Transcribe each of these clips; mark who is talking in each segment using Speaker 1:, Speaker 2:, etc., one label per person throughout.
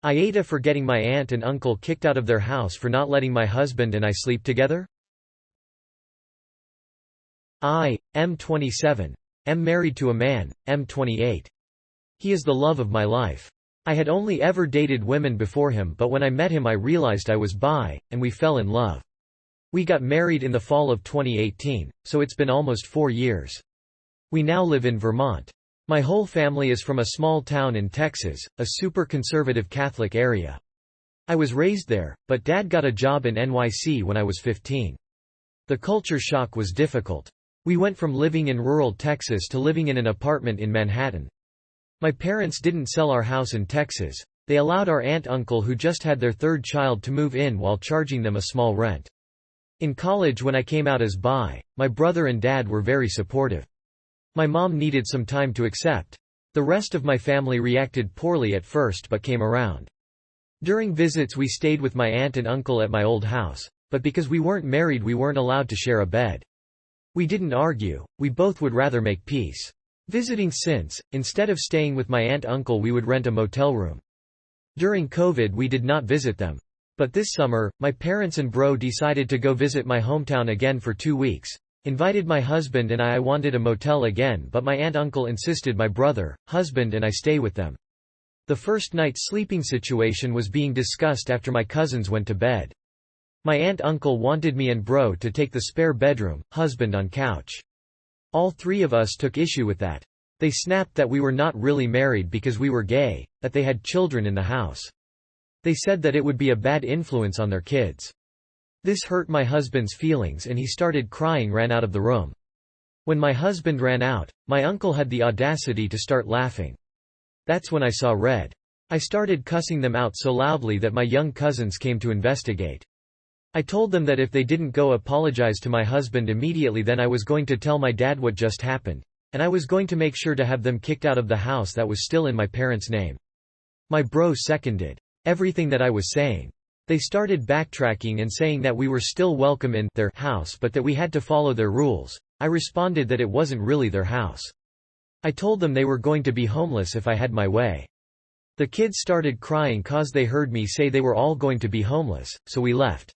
Speaker 1: AITA for getting my aunt and uncle kicked out of their house for not letting my husband and I sleep together? I, am 27. Am married to a man, am 28. He is the love of my life. I had only ever dated women before him, but when I met him I realized I was bi, and we fell in love. We got married in the fall of 2018, so it's been almost 4 years. We now live in Vermont. My whole family is from a small town in Texas, a super conservative Catholic area. I was raised there, but Dad got a job in NYC when I was 15. The culture shock was difficult. We went from living in rural Texas to living in an apartment in Manhattan. My parents didn't sell our house in Texas. They allowed our aunt-uncle who just had their third child to move in while charging them a small rent. In college, when I came out as bi, my brother and dad were very supportive. My mom needed some time to accept. The rest of my family reacted poorly at first but came around. During visits we stayed with my aunt and uncle at my old house, but because we weren't married we weren't allowed to share a bed. We didn't argue, we both would rather make peace. Visiting since, instead of staying with my aunt-uncle we would rent a motel room. During COVID we did not visit them. But this summer, my parents and bro decided to go visit my hometown again for 2 weeks. Invited my husband and I wanted a motel again, but my aunt-uncle insisted my brother, husband and I stay with them. The first night sleeping situation was being discussed after my cousins went to bed. My aunt-uncle wanted me and bro to take the spare bedroom, husband on couch. All 3 of us took issue with that. They snapped that we were not really married because we were gay, that they had children in the house. They said that it would be a bad influence on their kids. This hurt my husband's feelings and he started crying, ran out of the room. When my husband ran out, my uncle had the audacity to start laughing. That's when I saw red. I started cussing them out so loudly that my young cousins came to investigate. I told them that if they didn't go apologize to my husband immediately then I was going to tell my dad what just happened, and I was going to make sure to have them kicked out of the house that was still in my parents' name. My bro seconded everything that I was saying. They started backtracking and saying that we were still welcome in their house but that we had to follow their rules. I responded that it wasn't really their house. I told them they were going to be homeless if I had my way. The kids started crying cause they heard me say they were all going to be homeless, so we left.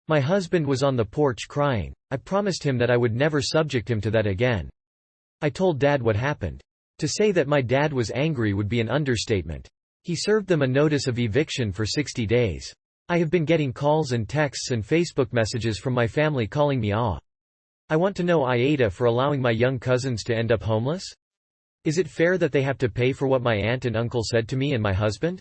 Speaker 1: My husband was on the porch crying. I promised him that I would never subject him to that again. I told Dad what happened. To say that my dad was angry would be an understatement. He served them a notice of eviction for 60 days. I have been getting calls and texts and Facebook messages from my family calling me "Ah." I want to know AITA for allowing my young cousins to end up homeless? Is it fair that they have to pay for what my aunt and uncle said to me and my husband?